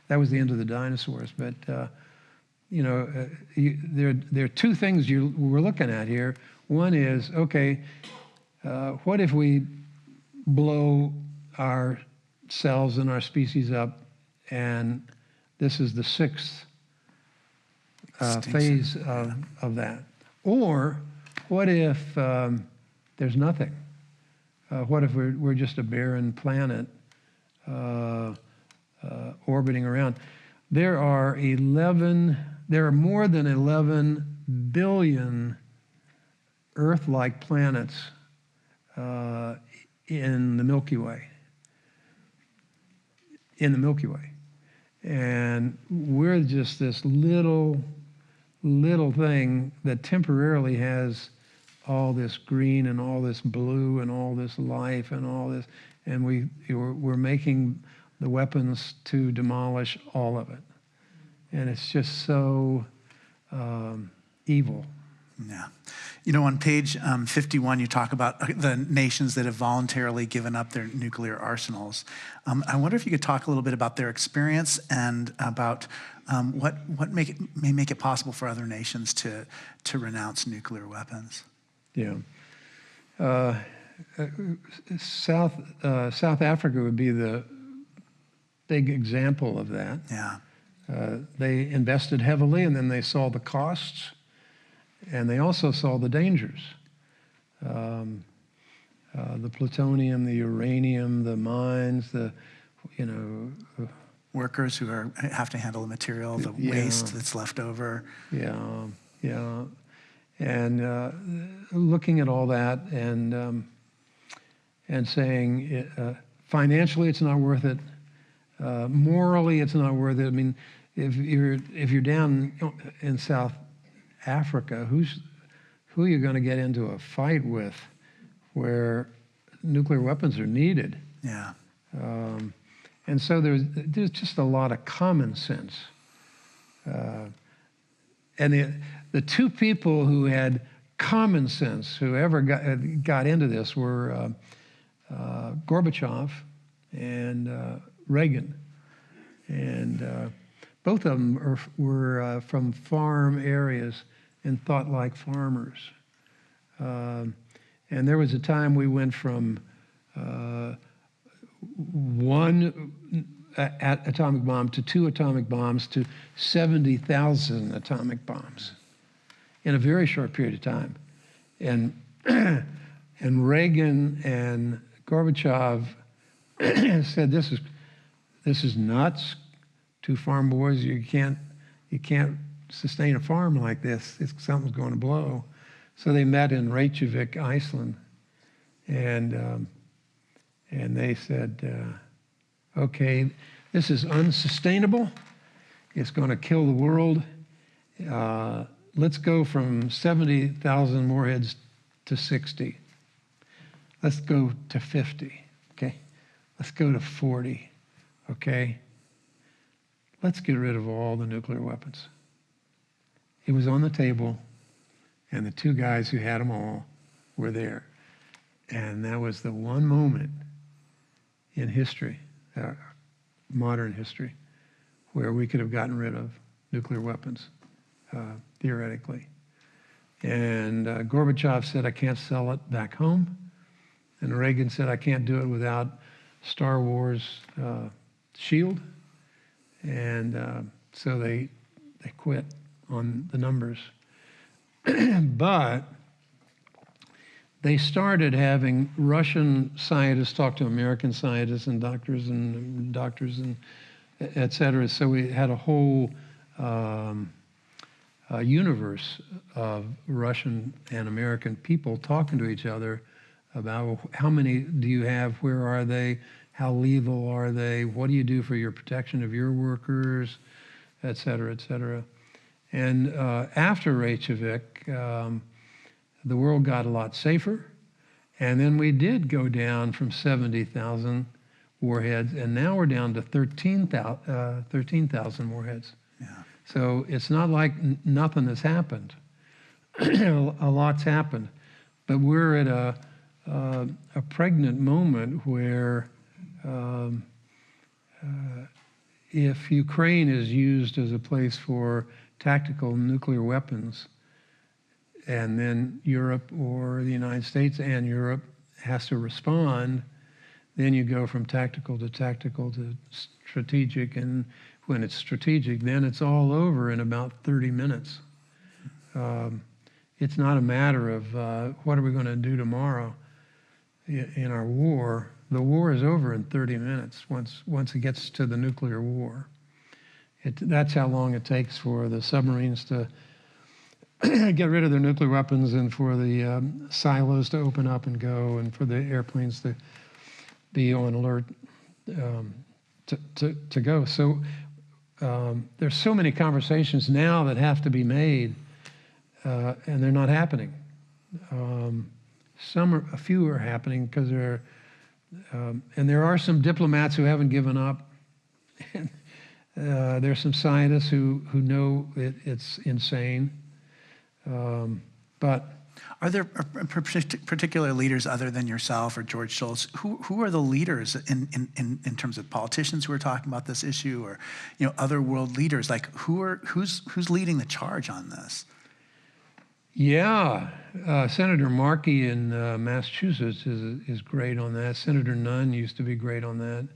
S2: That was the end of the dinosaurs. But, you know, there are 2 things we're looking at here. One is, okay, what if we blow ourselves and our species up, and this is the 6th phase of that? Or what if there's nothing? What if we're just a barren planet orbiting around? There are more than 11 billion Earth-like planets in the Milky Way. And we're just this little thing that temporarily has all this green and all this blue and all this life and all this, and we're making the weapons to demolish all of it. And it's just so evil.
S1: Yeah. You know, on page 51, you talk about the nations that have voluntarily given up their nuclear arsenals. I wonder if you could talk a little bit about their experience and about what may make it possible for other nations to renounce nuclear weapons.
S2: Yeah. South Africa would be the big example of that.
S1: Yeah.
S2: They invested heavily, and then they saw the costs, and they also saw the dangers. The plutonium, the uranium, the mines,
S1: workers who have to handle the material, the waste that's left over.
S2: Yeah. And looking at all that and saying financially it's not worth it, morally it's not worth it. I mean, if you're down in South Africa, who are you going to get into a fight with where nuclear weapons are needed?
S1: Yeah.
S2: And so there's just a lot of common sense. And the 2 people who had common sense, who ever got into this, were Gorbachev and Reagan. And both of them were from farm areas and thought like farmers. And there was a time we went from 1 atomic bomb to 2 atomic bombs to 70,000 atomic bombs in a very short period of time. And Reagan and Gorbachev said, this is nuts. 2 farm boys, you can't sustain a farm like this. Something's going to blow. So they met in Reykjavik, Iceland, and they said, okay, this is unsustainable. It's going to kill the world. Let's go from 70,000 warheads to 60. Let's go to 50, okay? Let's go to 40, okay? Let's get rid of all the nuclear weapons. It was on the table, and the 2 guys who had them all were there. And that was the one moment in history, modern history, where we could have gotten rid of nuclear weapons, theoretically. And Gorbachev said, I can't sell it back home. And Reagan said, I can't do it without Star Wars shield. And so they quit on the numbers. But they started having Russian scientists talk to American scientists and doctors and et cetera. So we had a whole universe of Russian and American people talking to each other about how many do you have, where are they, how lethal are they, what do you do for your protection of your workers, et cetera, et cetera. And after Reykjavik, the world got a lot safer. And then we did go down from 70,000 warheads, and now we're down to 13,000 warheads.
S1: Yeah.
S2: So it's not like nothing has happened. A lot's happened. But we're at a pregnant moment where if Ukraine is used as a place for tactical nuclear weapons, and then Europe or the United States and Europe has to respond, then you go from tactical to strategic, and when it's strategic, then it's all over in about 30 minutes. It's not a matter of what are we going to do tomorrow in our war. The war is over in 30 minutes once it gets to the nuclear war. That's how long it takes for the submarines to get rid of their nuclear weapons, and for the silos to open up and go, and for the airplanes to be on alert to go. So there's so many conversations now that have to be made, and they're not happening. A few are happening because and there are some diplomats who haven't given up. There's some scientists who know it's insane. But
S1: are there particular leaders other than yourself or George Shultz? Who are the leaders in terms of politicians who are talking about this issue, or other world leaders? Like who's leading the charge on this?
S2: Yeah, Senator Markey in Massachusetts is great on that. Senator Nunn used to be great on that.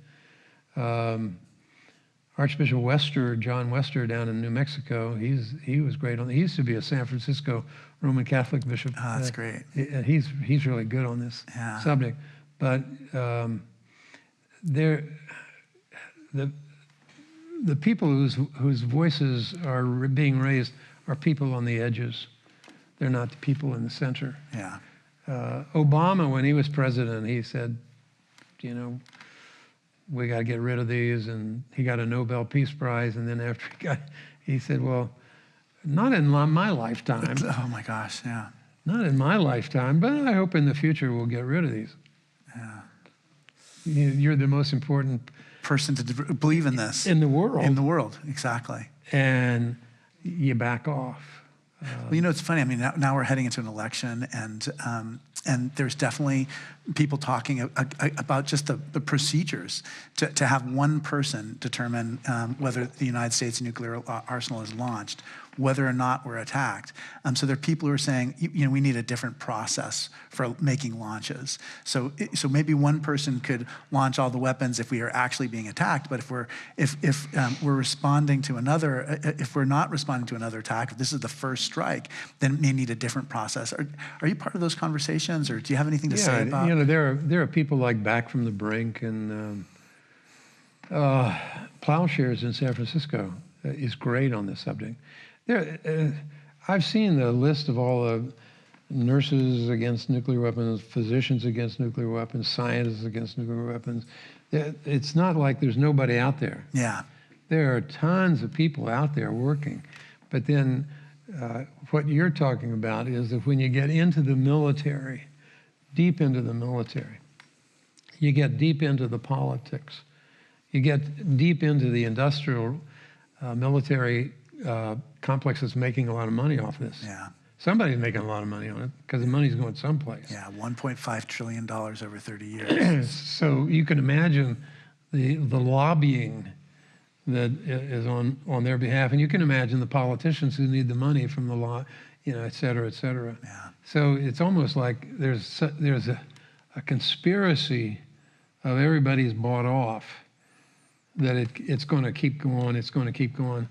S2: Archbishop Wester, John Wester down in New Mexico, he was great on that. He used to be a San Francisco Roman Catholic bishop.
S1: Oh, that's great.
S2: He's really good on this subject. But the people whose voices are being raised are people on the edges. They're not the people in the center.
S1: Yeah.
S2: Obama, when he was president, he said, we got to get rid of these, and he got a Nobel Peace Prize. And then after he said, well, not in my lifetime.
S1: Oh my gosh, yeah.
S2: Not in my lifetime, but I hope in the future we'll get rid of these.
S1: Yeah.
S2: You're the most important
S1: person to believe in this.
S2: In the world.
S1: In the world, exactly.
S2: And you back off.
S1: Well, it's funny. I mean, now we're heading into an election, and there's definitely people talking about just the procedures to have one person determine whether the United States nuclear arsenal is launched, whether or not we're attacked. So there are people who are saying, we need a different process for making launches. So maybe one person could launch all the weapons if we are actually being attacked, but if we're responding to another, if we're not responding to another attack, if this is the first strike, then it may need a different process. Are you part of those conversations, or do you have anything to say about?
S2: There are people like Back from the Brink and Plowshares in San Francisco is great on this subject. I've seen the list of all the nurses against nuclear weapons, physicians against nuclear weapons, scientists against nuclear weapons. It's not like there's nobody out there.
S1: Yeah.
S2: There are tons of people out there working. But then what you're talking about is that when you get into the military, deep into the military, you get deep into the politics, you get deep into the industrial military complex that's making a lot of money off this.
S1: Yeah.
S2: Somebody's making a lot of money on it because the money's going someplace.
S1: Yeah, $1.5 trillion over 30 years.
S2: So you can imagine the lobbying that is on their behalf. And you can imagine the politicians who need the money from the law, et cetera, et cetera.
S1: Yeah.
S2: So it's almost like there's a conspiracy of everybody's bought off that it's going to keep going, it's going to keep going.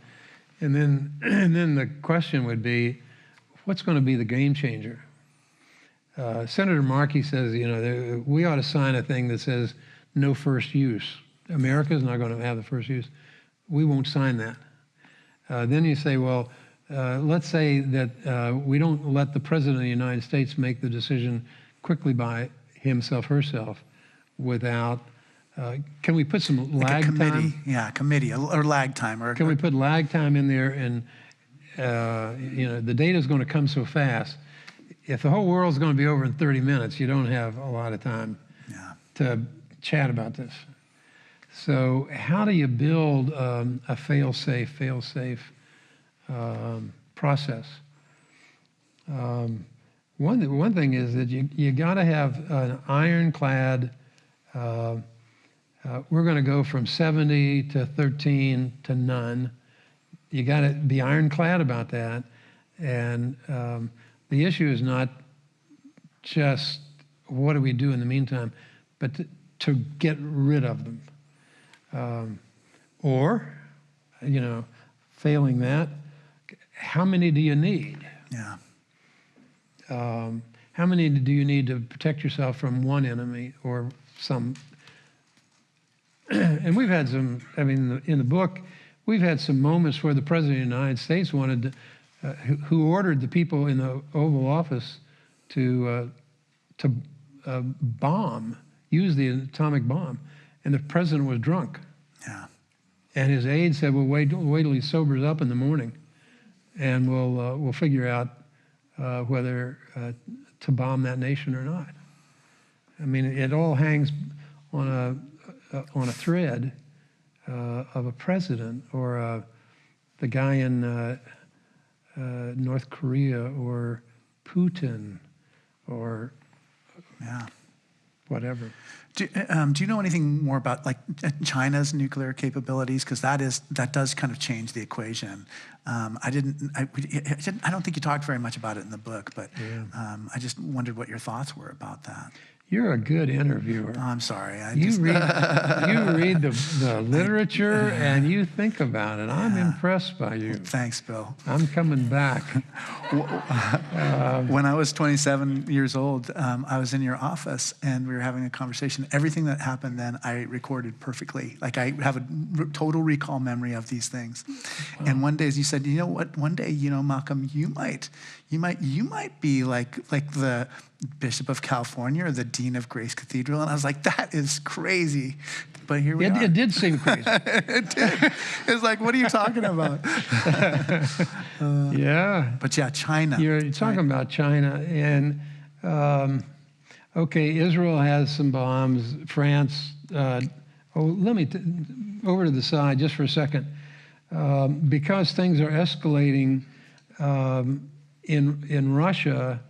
S2: And then the question would be, what's going to be the game changer? Senator Markey says, we ought to sign a thing that says no first use. America's not going to have the first use. We won't sign that. Then you say, well, let's say that we don't let the President of the United States make the decision quickly by himself, herself, without, can we put some lag time?
S1: Yeah, committee, or lag time.
S2: Can we put lag time in there? And, the data is going to come so fast. If the whole world's going to be over in 30 minutes, you don't have a lot of time to chat about this. So how do you build a fail-safe process? One thing is that you got to have an ironclad. We're going to go from 70 to 13 to none. You got to be ironclad about that, and the issue is not just what do we do in the meantime, but to get rid of them. Or, failing that, how many do you need?
S1: Yeah.
S2: How many do you need to protect yourself from one enemy or some? And we've had some, in the book, we've had some moments where the President of the United States wanted to, who ordered the people in the Oval Office to bomb, use the atomic bomb, and the President was drunk.
S1: Yeah.
S2: And his aide said, "Well, wait till he sobers up in the morning, and we'll figure out whether to bomb that nation or not." It all hangs on a thread of a president or the guy in North Korea or Putin or whatever.
S1: Do you know anything more about China's nuclear capabilities? Because that does kind of change the equation. I don't think you talked very much about it in the book, but I just wondered what your thoughts were about that.
S2: You're a good interviewer.
S1: Oh, I'm sorry.
S2: You read the literature and you think about it. I'm impressed by you.
S1: Thanks, Bill.
S2: I'm coming back.
S1: When I was 27 years old, I was in your office and we were having a conversation. Everything that happened then, I recorded perfectly. I have a total recall memory of these things. Wow. And one day, as you said, you know what? One day, Malcolm, you might be like the Bishop of California or the Dean of Grace Cathedral. And I was like, that is crazy. But here we are.
S2: It did seem crazy.
S1: It did. It's like, what are you talking about? But China.
S2: You're talking about China. And, Israel has some bombs. France, let me, over to the side just for a second. Because things are escalating in Russia,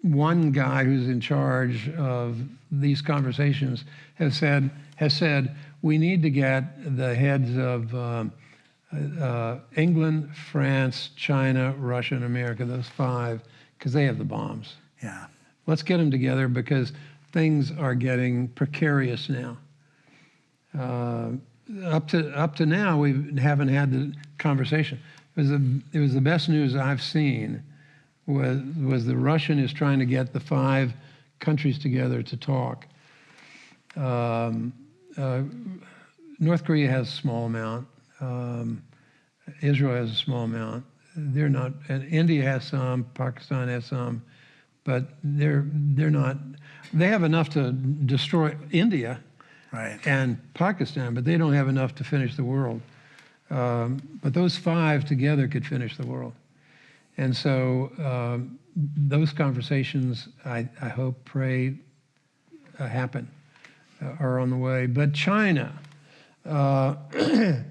S2: one guy who's in charge of these conversations has said we need to get the heads of England, France, China, Russia, and America, those five, because they have the bombs.
S1: Yeah.
S2: Let's get them together because things are getting precarious now. Up to now, we haven't had the conversation. It was the best news I've seen. Was the Russian is trying to get the five countries together to talk. North Korea has a small amount. Israel has a small amount. They're not, and India has some, Pakistan has some, but they're not. They have enough to destroy India,
S1: right,
S2: and Pakistan, but they don't have enough to finish the world. But those five together could finish the world. And so those conversations, I hope, pray, happen, are on the way. But China, the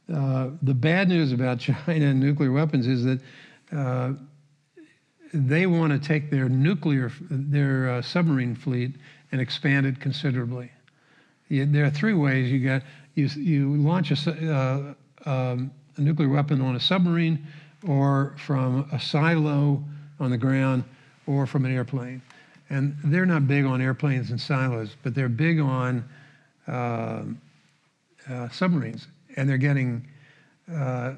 S2: bad news about China and nuclear weapons is that they want to take their submarine fleet and expand it considerably. There are three ways. you launch a nuclear weapon on a submarine, or from a silo on the ground, or from an airplane. And they're not big on airplanes and silos, but they're big on submarines. And they're getting to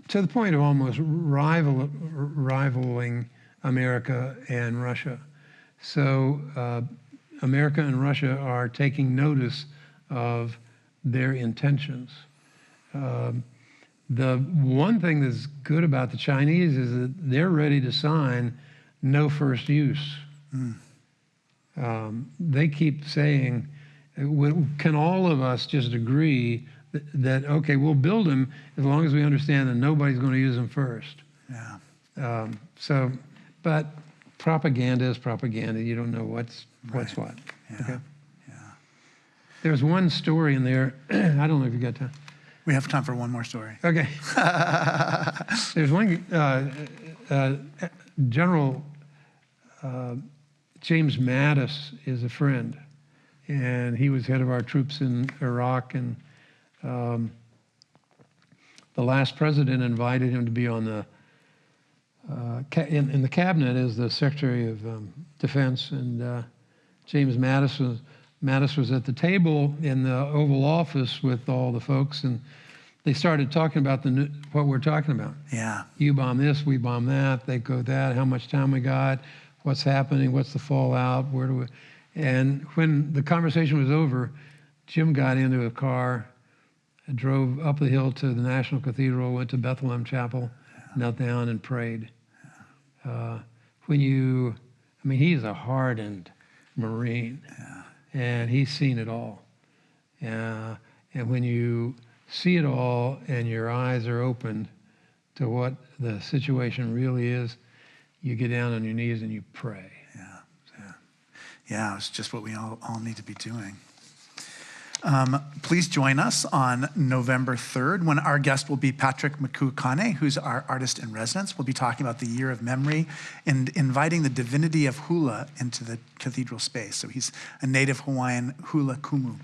S2: the point of almost rivaling America and Russia. So America and Russia are taking notice of their intentions. The one thing that's good about the Chinese is that they're ready to sign no first use. They keep saying, can all of us just agree that okay, we'll build them as long as we understand that nobody's going to use them first.
S1: Yeah.
S2: But propaganda is propaganda. You don't know what's what.
S1: Yeah.
S2: Okay.
S1: Yeah.
S2: There's one story in there. I don't know if you got time.
S1: We have time for one more story.
S2: Okay. There's one General James Mattis is a friend, and he was head of our troops in Iraq, and the last president invited him to be on the in the cabinet as the Secretary of Defense, and James Mattis was at the table in the Oval Office with all the folks, and they started talking about what we're talking about.
S1: Yeah.
S2: You bomb this, we bomb that, they go that, how much time we got, what's happening, what's the fallout, where do we... And when the conversation was over, Jim got into a car, drove up the hill to the National Cathedral, went to Bethlehem Chapel, knelt down and prayed. He's a hardened Marine, and he's seen it all. And when you see it all and your eyes are opened to what the situation really is, you get down on your knees and you pray.
S1: Yeah, it's just what we all need to be doing. Please join us on November 3rd when our guest will be Patrick Makukane, who's our artist in residence. We'll be talking about the Year of Memory and inviting the divinity of hula into the cathedral space. So he's a native Hawaiian hula kumu.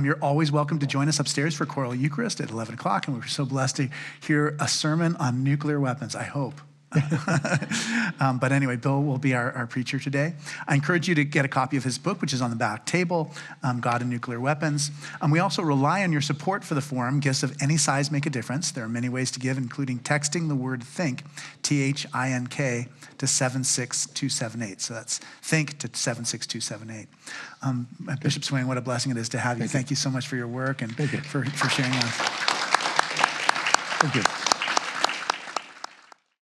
S1: You're always welcome to join us upstairs for Choral Eucharist at 11 o'clock, and we're so blessed to hear a sermon on nuclear weapons, I hope. But anyway, Bill will be our preacher today. I encourage you to get a copy of his book, which is on the back table, God and Nuclear Weapons. We also rely on your support for the forum. Gifts of any size make a difference. There are many ways to give, including texting the word THINK, T-H-I-N-K, to 76278. So that's THINK to 76278. Bishop Swain, what a blessing it is to have you. Thank you so much for your work and for sharing us.
S2: Thank you.